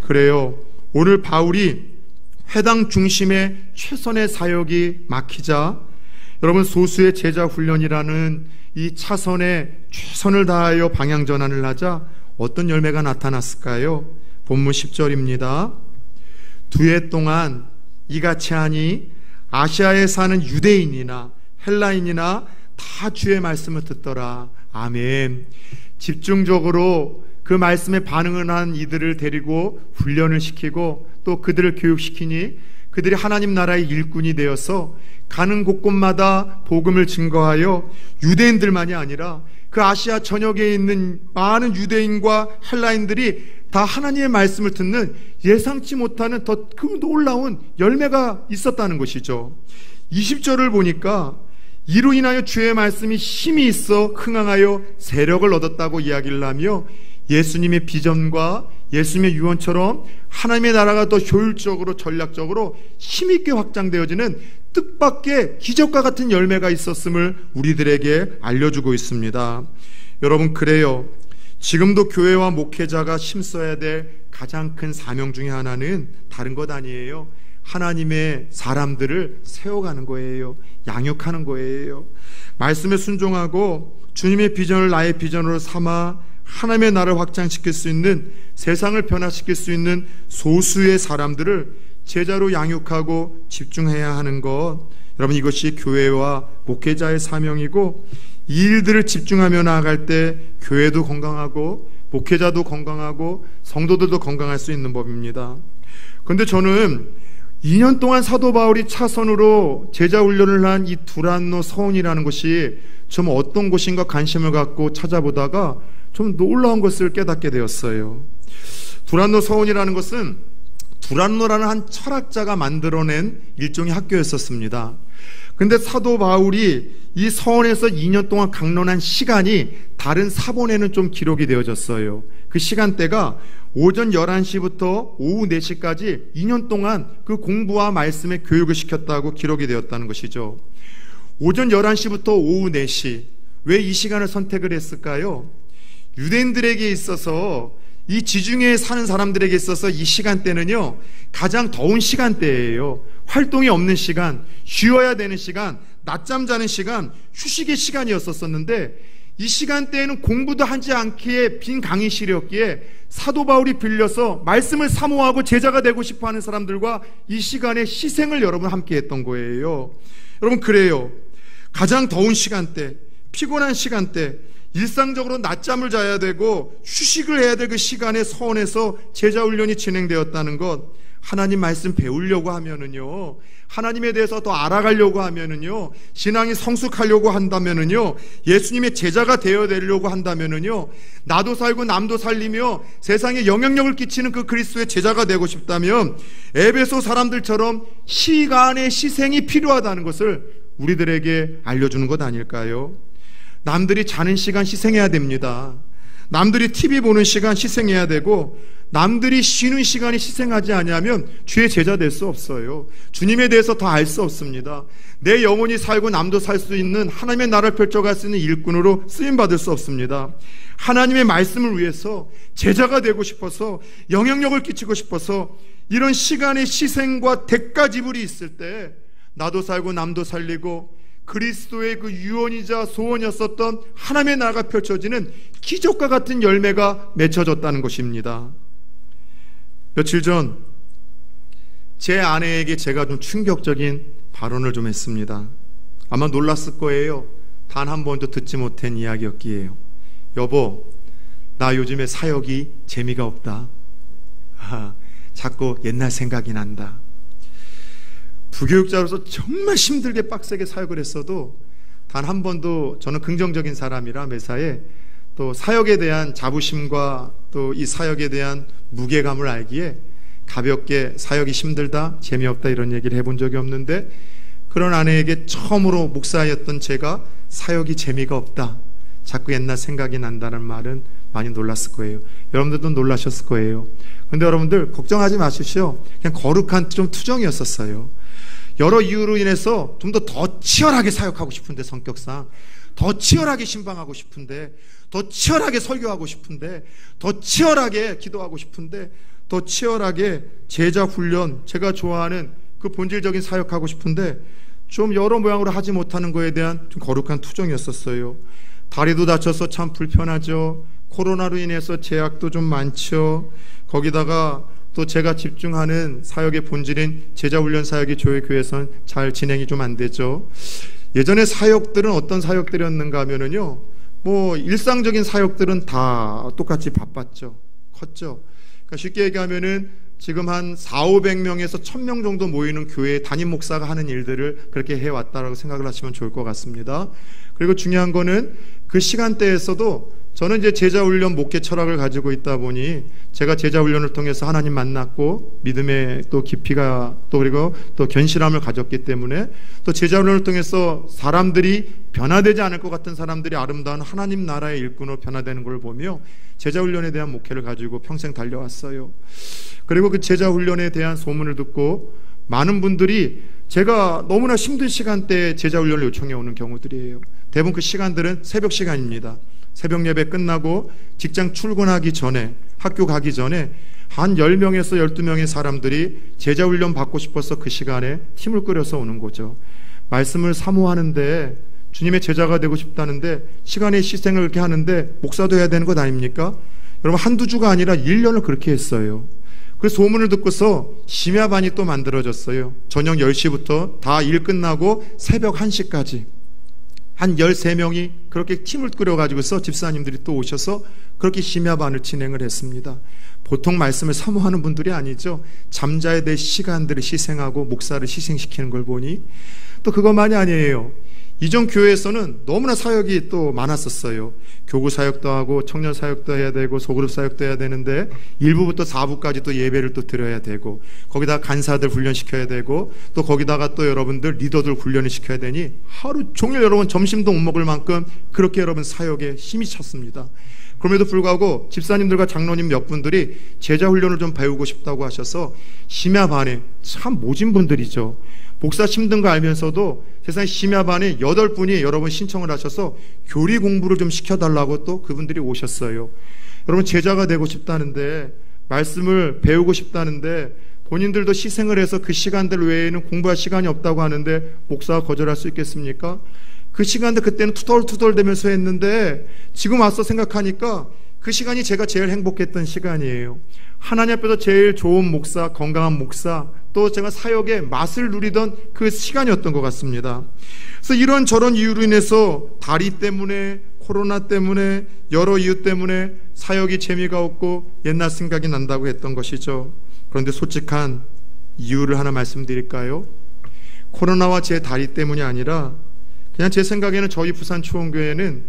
그래요. 오늘 바울이 회당 중심의 최선의 사역이 막히자 여러분 소수의 제자 훈련이라는 이 차선에 최선을 다하여 방향 전환을 하자 어떤 열매가 나타났을까요? 본문 10절입니다. 2해 동안 이같이 하니 아시아에 사는 유대인이나 헬라인이나 다 주의 말씀을 듣더라. 아멘. 집중적으로 그 말씀에 반응을 한 이들을 데리고 훈련을 시키고 또 그들을 교육시키니 그들이 하나님 나라의 일꾼이 되어서 가는 곳곳마다 복음을 증거하여 유대인들만이 아니라 그 아시아 전역에 있는 많은 유대인과 헬라인들이 다 하나님의 말씀을 듣는 예상치 못하는 더 그 놀라운 열매가 있었다는 것이죠. 20절을 보니까 이로 인하여 주의 말씀이 힘이 있어 흥황하여 세력을 얻었다고 이야기를 하며 예수님의 비전과 예수님의 유언처럼 하나님의 나라가 더 효율적으로 전략적으로 힘있게 확장되어지는 뜻밖의 기적과 같은 열매가 있었음을 우리들에게 알려주고 있습니다. 여러분 그래요. 지금도 교회와 목회자가 힘써야 될 가장 큰 사명 중에 하나는 다른 것 아니에요. 하나님의 사람들을 세워가는 거예요. 양육하는 거예요. 말씀에 순종하고 주님의 비전을 나의 비전으로 삼아 하나님의 나라를 확장시킬 수 있는, 세상을 변화시킬 수 있는 소수의 사람들을 제자로 양육하고 집중해야 하는 것, 여러분 이것이 교회와 목회자의 사명이고, 이 일들을 집중하며 나아갈 때 교회도 건강하고 목회자도 건강하고 성도들도 건강할 수 있는 법입니다. 그런데 저는 2년 동안 사도 바울이 차선으로 제자 훈련을 한 이 두란노 서원이라는 곳이 좀 어떤 곳인가 관심을 갖고 찾아보다가 좀 놀라운 것을 깨닫게 되었어요. 두란노 서원이라는 것은 두란노라는 한 철학자가 만들어낸 일종의 학교였었습니다. 근데 사도 바울이 이 서원에서 2년 동안 강론한 시간이 다른 사본에는 좀 기록이 되어졌어요. 그 시간대가 오전 11시부터 오후 4시까지 2년 동안 그 공부와 말씀의 교육을 시켰다고 기록이 되었다는 것이죠. 오전 11시부터 오후 4시, 왜 이 시간을 선택을 했을까요? 유대인들에게 있어서, 이 지중해에 사는 사람들에게 있어서 이 시간대는요 가장 더운 시간대예요. 활동이 없는 시간, 쉬어야 되는 시간, 낮잠 자는 시간, 휴식의 시간이었었는데 이 시간대에는 공부도 하지 않기에 빈 강의실이었기에 사도 바울이 빌려서 말씀을 사모하고 제자가 되고 싶어하는 사람들과 이 시간에 희생을 여러분 함께 했던 거예요. 여러분 그래요. 가장 더운 시간대, 피곤한 시간대, 일상적으로 낮잠을 자야 되고 휴식을 해야 될 그 시간에 서원에서 제자훈련이 진행되었다는 것, 하나님 말씀 배우려고 하면은요, 하나님에 대해서 더 알아가려고 하면은요, 신앙이 성숙하려고 한다면은요, 예수님의 제자가 되어야 되려고 한다면은요, 나도 살고 남도 살리며 세상에 영향력을 끼치는 그 그리스도의 제자가 되고 싶다면 에베소 사람들처럼 시간의 희생이 필요하다는 것을 우리들에게 알려주는 것 아닐까요? 남들이 자는 시간 희생해야 됩니다. 남들이 TV 보는 시간 희생해야 되고, 남들이 쉬는 시간이 희생하지 않으면 주의 제자 될 수 없어요. 주님에 대해서 더 알 수 없습니다. 내 영혼이 살고 남도 살 수 있는 하나님의 나라를 펼쳐갈 수 있는 일꾼으로 쓰임받을 수 없습니다. 하나님의 말씀을 위해서 제자가 되고 싶어서, 영향력을 끼치고 싶어서 이런 시간의 희생과 대가 지불이 있을 때 나도 살고 남도 살리고 그리스도의 그 유언이자 소원이었었던 하나님의 나라가 펼쳐지는 기적과 같은 열매가 맺혀졌다는 것입니다. 며칠 전 제 아내에게 제가 좀 충격적인 발언을 좀 했습니다. 아마 놀랐을 거예요. 단 한 번도 듣지 못한 이야기였기에요. 여보, 나 요즘에 사역이 재미가 없다. 자꾸 옛날 생각이 난다. 부교육자로서 정말 힘들게 빡세게 사역을 했어도 단 한 번도, 저는 긍정적인 사람이라 매사에 또 사역에 대한 자부심과 또 이 사역에 대한 무게감을 알기에 가볍게 사역이 힘들다, 재미없다 이런 얘기를 해본 적이 없는데, 그런 아내에게 처음으로 목사였던 제가 사역이 재미가 없다, 자꾸 옛날 생각이 난다는 말은 많이 놀랐을 거예요. 여러분들도 놀라셨을 거예요. 근데 여러분들 걱정하지 마십시오. 그냥 거룩한 좀 투정이었었어요. 여러 이유로 인해서 좀 더 치열하게 사역하고 싶은데, 성격상 더 치열하게 신방하고 싶은데, 더 치열하게 설교하고 싶은데, 더 치열하게 기도하고 싶은데, 더 치열하게 제자 훈련, 제가 좋아하는 그 본질적인 사역하고 싶은데 좀 여러 모양으로 하지 못하는 거에 대한 좀 거룩한 투정이었었어요. 다리도 다쳐서 참 불편하죠. 코로나로 인해서 제약도 좀 많죠. 거기다가 또 제가 집중하는 사역의 본질인 제자훈련 사역이 저희 교회에서는 잘 진행이 좀 안 되죠. 예전에 사역들은 어떤 사역들이었는가 하면은요, 뭐 일상적인 사역들은 다 똑같이 바빴죠. 컸죠. 그러니까 쉽게 얘기하면은 지금 한 400~500명에서 1000명 정도 모이는 교회의 담임 목사가 하는 일들을 그렇게 해왔다라고 생각을 하시면 좋을 것 같습니다. 그리고 중요한 거는 그 시간대에서도 저는 이제 제자훈련 목회 철학을 가지고 있다 보니 제가 제자훈련을 통해서 하나님 만났고 믿음의 또 깊이가 또 그리고 또 견실함을 가졌기 때문에 또 제자훈련을 통해서 사람들이 변화되지 않을 것 같은 사람들이 아름다운 하나님 나라의 일꾼으로 변화되는 걸 보며 제자훈련에 대한 목회를 가지고 평생 달려왔어요. 그리고 그 제자훈련에 대한 소문을 듣고 많은 분들이 제가 너무나 힘든 시간대에 제자훈련을 요청해 오는 경우들이에요. 대부분 그 시간들은 새벽 시간입니다. 새벽 예배 끝나고 직장 출근하기 전에, 학교 가기 전에 한 10명에서 12명의 사람들이 제자훈련 받고 싶어서 그 시간에 팀을 꾸려서 오는 거죠. 말씀을 사모하는데, 주님의 제자가 되고 싶다는데 시간의 희생을 그렇게 하는데 목사도 해야 되는 것 아닙니까? 여러분, 한두 주가 아니라 1년을 그렇게 했어요. 그 소문을 듣고서 심야반이 또 만들어졌어요. 저녁 10시부터 다 일 끝나고 새벽 1시까지 한 13명이 그렇게 팀을 꾸려가지고서 집사님들이 또 오셔서 그렇게 심야반을 진행을 했습니다. 보통 말씀을 사모하는 분들이 아니죠. 잠자야 될 시간들을 희생하고 목사를 희생시키는 걸 보니 또 그것만이 아니에요. 이전 교회에서는 너무나 사역이 또 많았었어요. 교구 사역도 하고 청년 사역도 해야 되고 소그룹 사역도 해야 되는데 1부부터 4부까지 또 예배를 또 드려야 되고 거기다가 간사들 훈련시켜야 되고 또 거기다가 또 여러분들 리더들 훈련을 시켜야 되니 하루 종일 여러분 점심도 못 먹을 만큼 그렇게 여러분 사역에 힘이 찼습니다. 그럼에도 불구하고 집사님들과 장로님 몇 분들이 제자 훈련을 좀 배우고 싶다고 하셔서 심야반에 참 모진 분들이죠. 목사 힘든 거 알면서도 세상에 심야반에 8분이 여러분 신청을 하셔서 교리 공부를 좀 시켜달라고 또 그분들이 오셨어요. 여러분, 제자가 되고 싶다는데, 말씀을 배우고 싶다는데 본인들도 희생을 해서 그 시간들 외에는 공부할 시간이 없다고 하는데 목사가 거절할 수 있겠습니까? 그 시간들 그때는 투덜투덜대면서 했는데 지금 와서 생각하니까 그 시간이 제가 제일 행복했던 시간이에요. 하나님 앞에서 제일 좋은 목사, 건강한 목사, 또 제가 사역의 맛을 누리던 그 시간이었던 것 같습니다. 그래서 이런 저런 이유로 인해서 다리 때문에, 코로나 때문에, 여러 이유 때문에 사역이 재미가 없고 옛날 생각이 난다고 했던 것이죠. 그런데 솔직한 이유를 하나 말씀드릴까요? 코로나와 제 다리 때문이 아니라 그냥 제 생각에는 저희 부산 초원교회는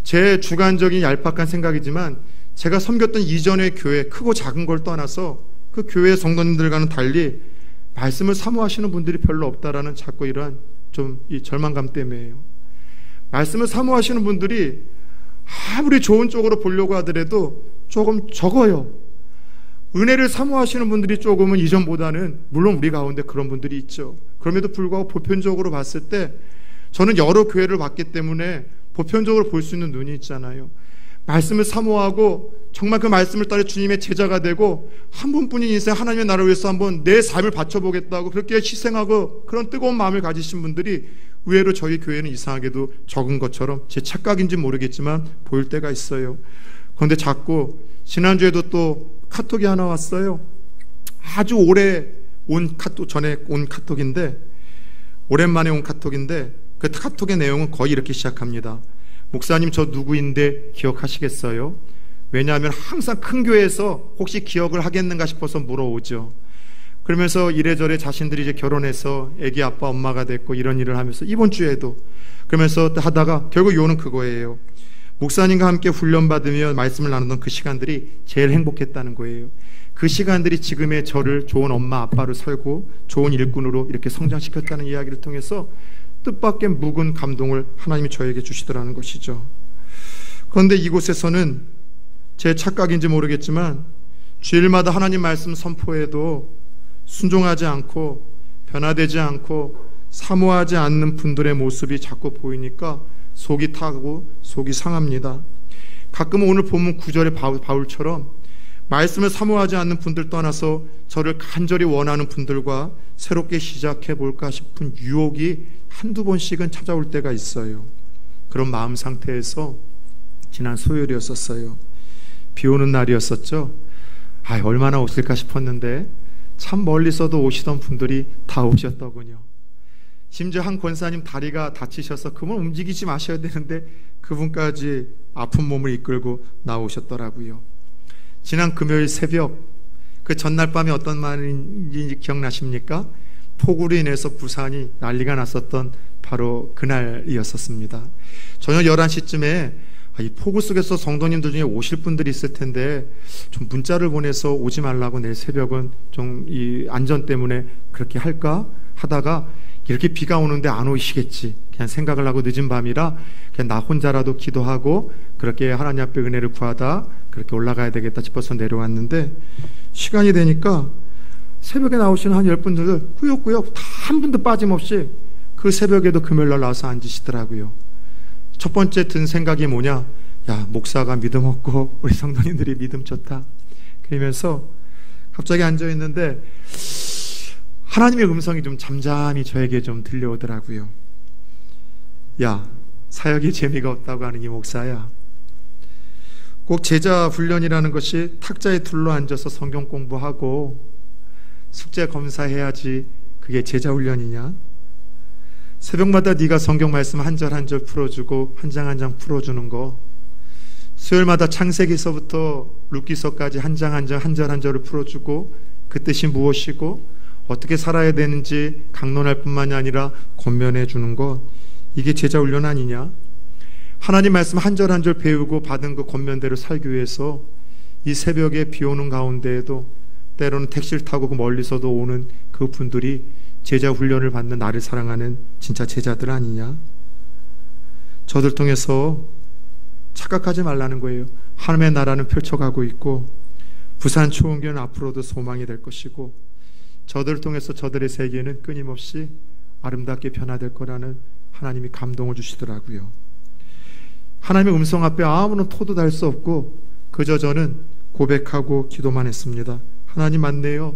제 주관적인 얄팍한 생각이지만 제가 섬겼던 이전의 교회, 크고 작은 걸 떠나서 그 교회 성도님들과는 달리 말씀을 사모하시는 분들이 별로 없다라는 자꾸 이러한 좀 이 절망감 때문에요. 말씀을 사모하시는 분들이 아무리 좋은 쪽으로 보려고 하더라도 조금 적어요. 은혜를 사모하시는 분들이 조금은 이전보다는, 물론 우리 가운데 그런 분들이 있죠. 그럼에도 불구하고 보편적으로 봤을 때 저는 여러 교회를 봤기 때문에 보편적으로 볼 수 있는 눈이 있잖아요. 말씀을 사모하고 정말 그 말씀을 따라 주님의 제자가 되고 한 번뿐인 인생 하나님의 나라를 위해서 한번 내 삶을 바쳐보겠다고 그렇게 희생하고 그런 뜨거운 마음을 가지신 분들이 의외로 저희 교회는 이상하게도 적은 것처럼, 제 착각인지 모르겠지만 보일 때가 있어요. 그런데 자꾸 지난주에도 또 카톡이 하나 왔어요. 아주 오래 온 카톡, 전에 온 카톡인데, 오랜만에 온 카톡인데 그 카톡의 내용은 거의 이렇게 시작합니다. 목사님, 저 누구인데 기억하시겠어요? 왜냐하면 항상 큰 교회에서 혹시 기억을 하겠는가 싶어서 물어오죠. 그러면서 이래저래 자신들이 이제 결혼해서 애기 아빠 엄마가 됐고 이런 일을 하면서 이번 주에도 그러면서 하다가 결국 요는 그거예요. 목사님과 함께 훈련받으며 말씀을 나누던 그 시간들이 제일 행복했다는 거예요. 그 시간들이 지금의 저를 좋은 엄마 아빠로 살고 좋은 일꾼으로 이렇게 성장시켰다는 이야기를 통해서 뜻밖의 묵은 감동을 하나님이 저에게 주시더라는 것이죠. 그런데 이곳에서는 제 착각인지 모르겠지만 주일마다 하나님 말씀 선포에도 순종하지 않고 변화되지 않고 사모하지 않는 분들의 모습이 자꾸 보이니까 속이 타고 속이 상합니다. 가끔은 오늘 본문 9절의 바울처럼 말씀을 사모하지 않는 분들 떠나서 저를 간절히 원하는 분들과 새롭게 시작해 볼까 싶은 유혹이 한두 번씩은 찾아올 때가 있어요. 그런 마음 상태에서 지난 수요일이었었어요. 비 오는 날이었었죠. 얼마나 없을까 싶었는데 참 멀리서도 오시던 분들이 다 오셨더군요. 심지어 한 권사님 다리가 다치셔서 그분 움직이지 마셔야 되는데 그분까지 아픈 몸을 이끌고 나오셨더라고요. 지난 금요일 새벽, 그 전날 밤에 어떤 말인지 기억나십니까? 폭우로 인해서 부산이 난리가 났었던 바로 그날이었습니다. 저녁 11시쯤에 이 폭우 속에서 성도님들 중에 오실 분들이 있을 텐데 좀 문자를 보내서 오지 말라고, 내일 새벽은 좀 이 안전 때문에 그렇게 할까 하다가 이렇게 비가 오는데 안 오시겠지 그냥 생각을 하고, 늦은 밤이라 그냥 나 혼자라도 기도하고 그렇게 하나님 앞에 은혜를 구하다 그렇게 올라가야 되겠다 싶어서 내려왔는데, 시간이 되니까 새벽에 나오시는 한 10분들 꾸역꾸역 다 한 분도 빠짐없이 그 새벽에도 금요일날 나와서 앉으시더라고요. 첫 번째 든 생각이 뭐냐, 야, 목사가 믿음 없고 우리 성도님들이 믿음 좋다 그러면서 갑자기 앉아있는데 하나님의 음성이 좀 잠잠히 저에게 좀 들려오더라고요. 야, 사역이 재미가 없다고 하는 이 목사야, 꼭 제자 훈련이라는 것이 탁자에 둘러 앉아서 성경 공부하고 숙제 검사해야지 그게 제자 훈련이냐? 새벽마다 네가 성경 말씀 한 절 한 절 풀어주고 한 장 한 장 풀어주는 거, 수요일마다 창세기서부터 룻기서까지 한 장 한 장 한 절 한 절을 풀어주고 그 뜻이 무엇이고 어떻게 살아야 되는지 강론할 뿐만이 아니라 권면해 주는 것, 이게 제자 훈련 아니냐? 하나님 말씀 한 절 한 절 배우고 받은 그 권면대로 살기 위해서 이 새벽에 비 오는 가운데에도 때로는 택시를 타고 그 멀리서도 오는 그 분들이 제자 훈련을 받는 나를 사랑하는 진짜 제자들 아니냐? 저들 통해서 착각하지 말라는 거예요. 하나님의 나라는 펼쳐가고 있고 부산 초원교회는 앞으로도 소망이 될 것이고 저들을 통해서 저들의 세계는 끊임없이 아름답게 변화될 거라는 하나님이 감동을 주시더라고요. 하나님의 음성 앞에 아무런 토도 달 수 없고 그저 저는 고백하고 기도만 했습니다. 하나님 맞네요.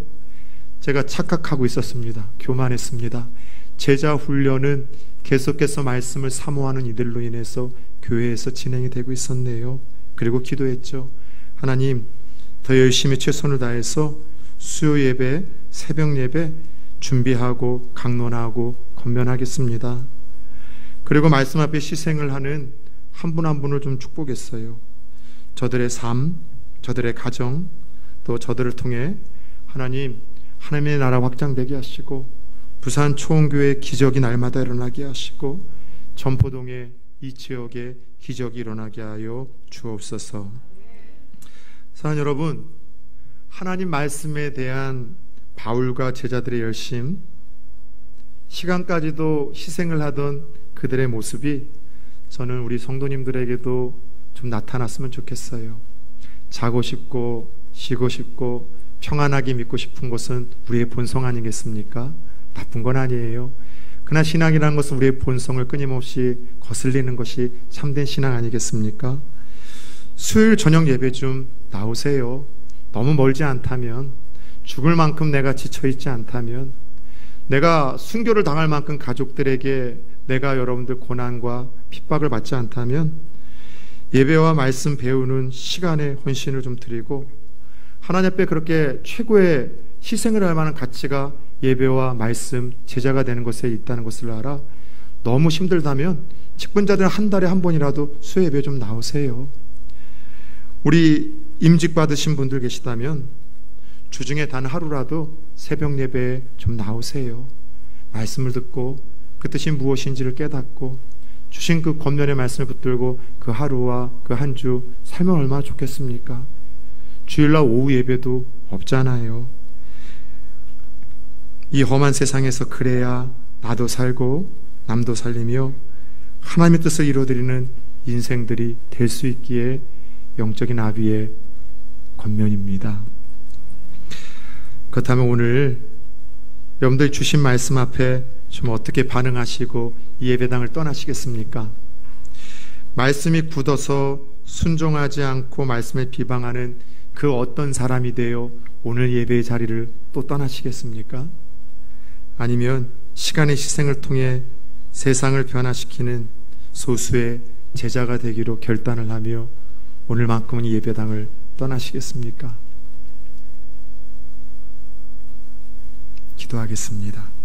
제가 착각하고 있었습니다. 교만했습니다. 제자 훈련은 계속해서 말씀을 사모하는 이들로 인해서 교회에서 진행이 되고 있었네요. 그리고 기도했죠. 하나님, 더 열심히 최선을 다해서 수요 예배, 새벽 예배 준비하고 강론하고 권면하겠습니다. 그리고 말씀 앞에 시생을 하는 한 분 한 분을 좀 축복했어요. 저들의 삶, 저들의 가정, 또 저들을 통해 하나님, 하나님의 나라 확장되게 하시고 부산 초원교회 기적이 날마다 일어나게 하시고 전포동의 이 지역에 기적이 일어나게 하여 주옵소서. 사랑하는 여러분, 하나님 말씀에 대한 바울과 제자들의 열심, 시간까지도 희생을 하던 그들의 모습이 저는 우리 성도님들에게도 좀 나타났으면 좋겠어요. 자고 싶고 쉬고 싶고 평안하게 믿고 싶은 것은 우리의 본성 아니겠습니까? 나쁜 건 아니에요. 그러나 신앙이라는 것은 우리의 본성을 끊임없이 거슬리는 것이 참된 신앙 아니겠습니까? 수요일 저녁 예배 좀 나오세요. 너무 멀지 않다면, 죽을 만큼 내가 지쳐있지 않다면, 내가 순교를 당할 만큼 가족들에게 내가 여러분들 고난과 핍박을 받지 않다면 예배와 말씀 배우는 시간에 헌신을 좀 드리고, 하나님 앞에 그렇게 최고의 희생을 할 만한 가치가 예배와 말씀, 제자가 되는 것에 있다는 것을 알아. 너무 힘들다면 직분자들은 한 달에 한 번이라도 수요 예배 좀 나오세요. 우리 임직 받으신 분들 계시다면 주중에 단 하루라도 새벽 예배에 좀 나오세요. 말씀을 듣고 그 뜻이 무엇인지를 깨닫고 주신 그 권면의 말씀을 붙들고 그 하루와 그 한 주 살면 얼마나 좋겠습니까? 주일날 오후 예배도 없잖아요. 이 험한 세상에서 그래야 나도 살고 남도 살리며 하나님의 뜻을 이루어드리는 인생들이 될 수 있기에 영적인 아비의 권면입니다. 그렇다면 오늘 여러분들이 주신 말씀 앞에 좀 어떻게 반응하시고 이 예배당을 떠나시겠습니까? 말씀이 굳어서 순종하지 않고 말씀을 비방하는 그 어떤 사람이 되어 오늘 예배의 자리를 또 떠나시겠습니까? 아니면 시간의 희생을 통해 세상을 변화시키는 소수의 제자가 되기로 결단을 하며 오늘만큼은 이 예배당을 떠나시겠습니까? 기도하겠습니다.